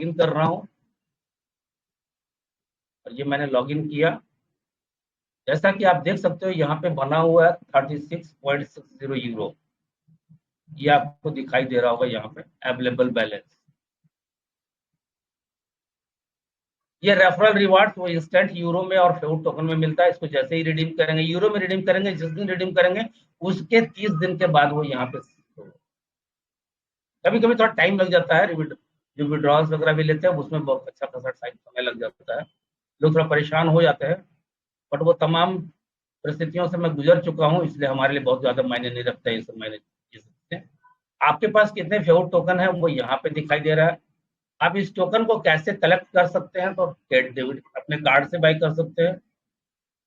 इन कर रहा हूँ और ये मैंने लॉगिन किया। जैसा कि आप देख सकते हो यहाँ पे बना हुआ है 36.60 यूरो, ये आपको दिखाई दे रहा होगा यहाँ पे अवेलेबल बैलेंस। ये रेफरल रिवार्ड वो इंस्टेंट यूरो में और फेवरेट टोकन में मिलता है। इसको जैसे ही रिडीम करेंगे, यूरो में रिडीम करेंगे, जिस दिन रिडीम करेंगे उसके 30 दिन के बाद वो यहाँ पे, कभी कभी थोड़ा टाइम लग जाता है, जो विड्रॉल्स वगैरह भी लेते हैं उसमें बहुत अच्छा खासा टाइम समय लग जाता है, लोग थोड़ा परेशान हो जाते हैं, बट वो तमाम परिस्थितियों से मैं गुजर चुका हूँ, इसलिए हमारे लिए बहुत ज्यादा मायने नहीं रखता है ये सब। मैंने आपके पास कितने फेवरेट टोकन है वो यहाँ पे दिखाई दे रहा है। आप इस टोकन को कैसे कलेक्ट कर सकते हैं, तो डेबिट अपने कार्ड से बाई कर सकते हैं,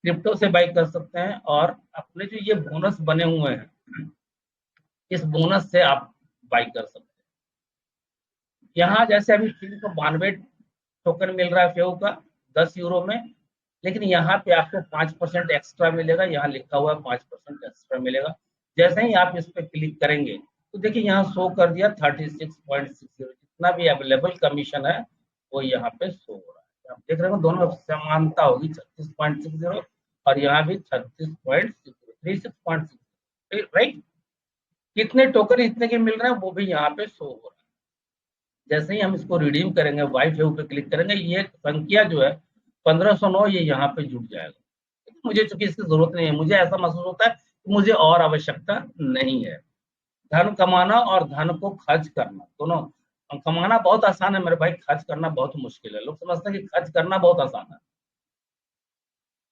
क्रिप्टो से बाई कर सकते हैं, और अपने जो ये बोनस बने हुए हैं इस बोनस से आप बाई कर सकते हैं। यहाँ जैसे अभी 392 टोकन मिल रहा है फेव का 10 यूरो में, लेकिन यहाँ पे आपको 5% एक्स्ट्रा मिलेगा, यहाँ लिखा हुआ है 5% एक्स्ट्रा मिलेगा। जैसे ही आप इस पर क्लिक करेंगे तो देखिए यहाँ शो कर दिया 36.60, जितना भी अवेलेबल कमीशन है वो यहाँ पे शो हो रहा है। आप देख रहे हो दोनों समानता होगी, 36.60 और यहाँ भी 36.60, राइट। कितने टोकन इतने के मिल रहे हैं वो भी यहाँ पे शो हो रहा है। जैसे ही हम इसको रिडीम करेंगे, वाई फेव पे क्लिक करेंगे, ये संख्या जो है 1509 ये यहाँ पे जुड़ जाएगा। मुझे चूंकि इसकी जरूरत नहीं है, मुझे ऐसा महसूस होता है कि मुझे और आवश्यकता नहीं है। धन कमाना और धन को खर्च करना दोनों, कमाना बहुत आसान है मेरे भाई, खर्च करना बहुत मुश्किल है। लोग समझते हैं कि खर्च करना बहुत आसान है,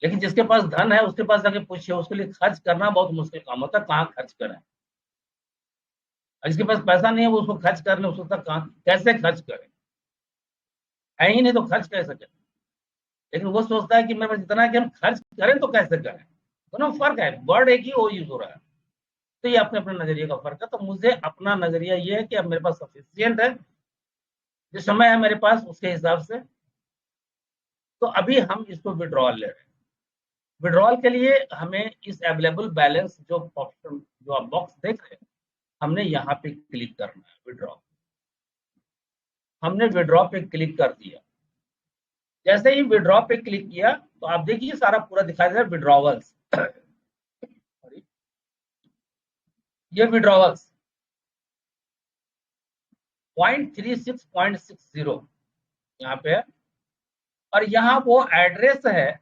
लेकिन जिसके पास धन है उसके पास जाके पूछिए, उसके लिए खर्च करना बहुत मुश्किल काम होता है, कहाँ खर्च करें। जिसके पास पैसा नहीं है वो उसको खर्च करने, उसको कहाँ कैसे खर्च करें, है ही नहीं तो खर्च कैसे करें। लेकिन वो सोचता है कि मेरे पास जितना है कि हम खर्च करें तो कैसे करें। दोनों फर्क है, वर्ड एक ही वो यूज हो रहा है, तो ये अपने अपने नजरिए का फर्क है। तो मुझे अपना नजरिया ये है कि अब मेरे पास सफिशियंट है, जो समय है मेरे पास उसके हिसाब से, तो अभी हम इसको विड्रॉल ले रहे हैं। विड्रॉल के लिए हमें इस अवेलेबल बैलेंस जो ऑप्शन जो आप बॉक्स देख रहे हैं, हमने यहाँ पे क्लिक करना है विड्रॉ। हमने विड्रॉ पे क्लिक कर दिया। जैसे ही विड्रॉ पे क्लिक किया तो आप देखिए सारा पूरा दिखाई दे रहा है विड्रॉवल्स। ये विड्रॉवल्स 0.36.60 यहाँ पे है, और यहाँ वो एड्रेस है,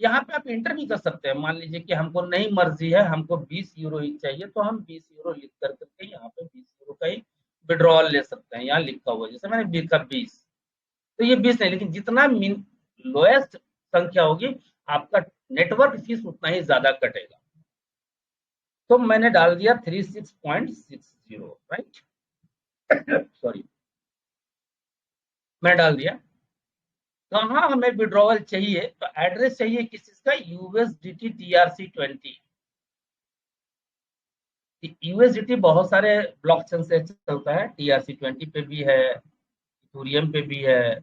यहाँ पे आप इंटर भी कर सकते हैं। मान लीजिए कि हमको नहीं मर्जी है, हमको 20 यूरो ही चाहिए, तो हम 20 यूरो लिख करके यहाँ पे 20 यूरो का ही विड्रॉल ले सकते हैं। यहाँ लिखा हुआ है, जैसे मैंने लिखा 20, तो ये 20 नहीं, लेकिन जितना लोएस्ट संख्या होगी आपका नेटवर्क फीस उतना ही ज्यादा कटेगा। तो मैंने डाल दिया 36.60, राइट, सॉरी, मैं डाल दिया। कहाँ हमें विड्रॉवल चाहिए, तो एड्रेस चाहिए किस चीज का, यूएसडीटी TRC20। यूएसडीटी बहुत सारे ब्लॉकचेन से चलता है, TRC20 पे भी है, इथेरियम पे भी है,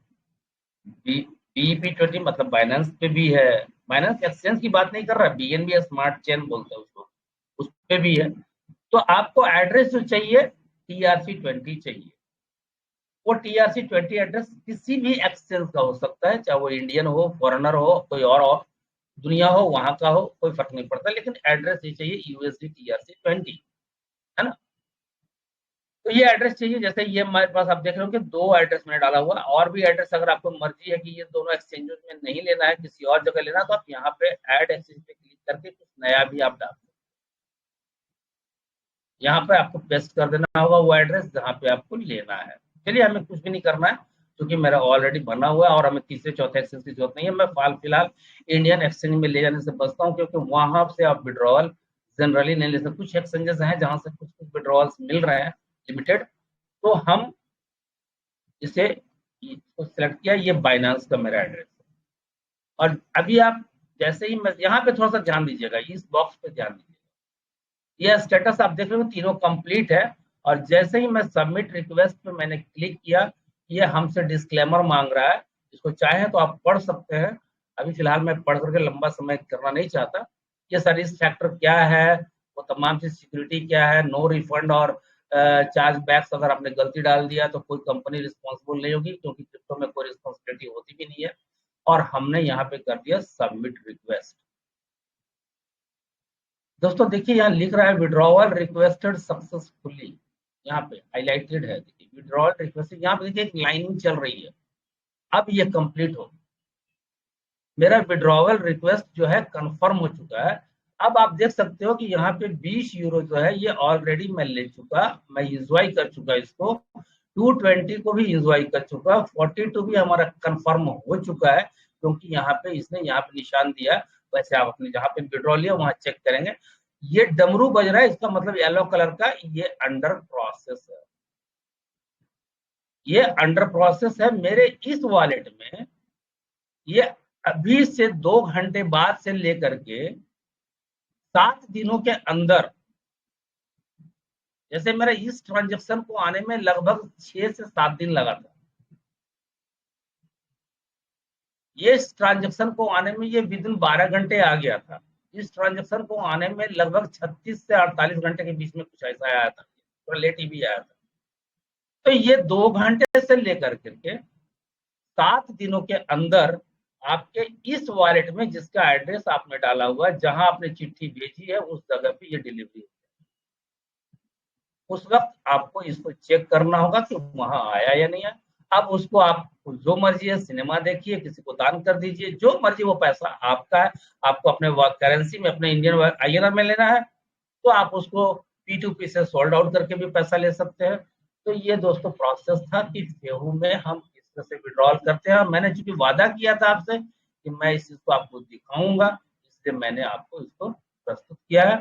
BEP20 मतलब बाइनेंस पे भी है। बाइनेंस एक्सचेंज की बात नहीं कर रहा, BNB स्मार्ट चेन बोलते हैं उसको, उस पे भी है। तो आपको एड्रेस जो चाहिए TRC20 चाहिए। वो TRC20 एड्रेस किसी भी एक्सचेंज का हो सकता है, चाहे वो इंडियन हो, फॉरेनर हो, कोई और हो, दुनिया हो, वहां का हो, कोई फर्क नहीं पड़ता, लेकिन एड्रेस ये चाहिए USD TRC20, है ना। तो ये एड्रेस चाहिए। जैसे ये हमारे पास आप देख रहे हो कि 2 एड्रेस मैंने डाला हुआ है, और भी एड्रेस अगर आपको मर्जी है कि ये दोनों एक्सचेंजेस में नहीं लेना है, किसी और जगह लेना, तो आप यहाँ पे ऐड एक्सचेंज पे क्लिक करके कुछ नया भी आप डाल सकते हैं। यहाँ पे आपको पेस्ट कर देना होगा वो एड्रेस जहाँ पे आपको लेना है। चलिए, हमें कुछ भी नहीं करना है क्योंकि मेरा ऑलरेडी बना हुआ है, और हमें तीसरे चौथे एक्सचेंज की जरूरत नहीं है। मैं फिलहाल इंडियन एक्सचेंज में ले जाने से बचता हूँ, क्योंकि वहां से आप विड्रॉवल जनरली नहीं ले सकते। कुछ एक्सचेंजेस हैं जहां से कुछ कुछ विड्रॉवल्स मिल रहे हैं लिमिटेड, तो हम इसे इसको सिलेक्ट किया। ये बाइनांस का मेरा एड्रेस है। और अभी आप जैसे ही मैं यहाँ पे थोड़ा सा ध्यान दीजिएगा, इस बॉक्स पे ध्यान दीजिएगा, ये स्टेटस आप देख रहे हो तीनों कंप्लीट है। और जैसे ही मैं सबमिट रिक्वेस्ट पे मैंने क्लिक किया, ये हमसे डिस्क्लेमर मांग रहा है। इसको चाहे तो आप पढ़ सकते हैं, अभी फिलहाल मैं पढ़ करके लंबा समय करना नहीं चाहता। ये सारी फैक्टर क्या है, वो तमाम चीज सिक्योरिटी क्या है, नो रिफंड और चार्ज बैक्स अगर आपने गलती डाल दिया तो कोई कंपनी रिस्पॉन्सिबल नहीं होगी, क्योंकि क्रिप्टो में कोई रिस्पॉन्सिबिलिटी होती भी नहीं है। और हमने यहाँ पे कर दिया सबमिट रिक्वेस्ट। दोस्तों देखिए यहाँ लिख रहा है विड्रॉवल रिक्वेस्टेड सक्सेसफुली, यहाँ पे हाईलाइटेड है। देखिए विड्रॉवल रिक्वेस्ट, यहाँ पे देखिए एक लाइनिंग चल रही है। अब ये कंप्लीट हो, मेरा विड्रॉवल रिक्वेस्ट जो है कंफर्म हो चुका है। अब आप देख सकते हो कि यहाँ पे 20 यूरो जो है ये ऑलरेडी मैं ले चुका, मैं इंजॉय कर चुका इसको। 220 को भी इंजॉय कर चुका, 42 भी हमारा कंफर्म हो चुका है, क्योंकि यहाँ पे इसने यहाँ पे निशान दिया। वैसे आप अपने जहाँ पे विड्रॉ लिया वहां चेक करेंगे, ये डमरू बज रहा है, इसका मतलब येलो कलर का, ये अंडर प्रोसेस है। ये अंडर प्रोसेस है मेरे इस वॉलेट में। ये अभी से 2 घंटे बाद से लेकर के 7 दिनों के अंदर, जैसे मेरा इस ट्रांजेक्शन को आने में लगभग 6 से 7 दिन लगा था, ये इस ट्रांजेक्शन को आने में ये विद इन 12 घंटे आ गया था। इस ट्रांजेक्शन को आने में लगभग 36 से 48 घंटे के बीच में कुछ ऐसा आया था, थोड़ा लेट ही भी आया था। तो ये 2 घंटे से लेकर के 7 दिनों के अंदर आपके इस वॉलेट में जिसका एड्रेस आपने डाला हुआ है, जहां आपने चिट्ठी भेजी है, उस जगह पे ये डिलीवरी, उस वक्त आपको इसको चेक करना होगा कि वहां आया या नहीं आया। अब उसको आप जो मर्जी है, सिनेमा देखिए, किसी को दान कर दीजिए, जो मर्जी, वो पैसा आपका है। आपको अपने करेंसी में, अपने इंडियन INR में लेना है तो आप उसको P2P से सोल्ड आउट करके भी पैसा ले सकते हैं। तो ये दोस्तों प्रोसेस था कि फेहू में हम इस तरह से विड्रॉल करते हैं। मैंने चूंकि वादा किया था आपसे कि मैं इस चीज को आपको दिखाऊंगा, इसलिए मैंने आपको इसको प्रस्तुत किया है।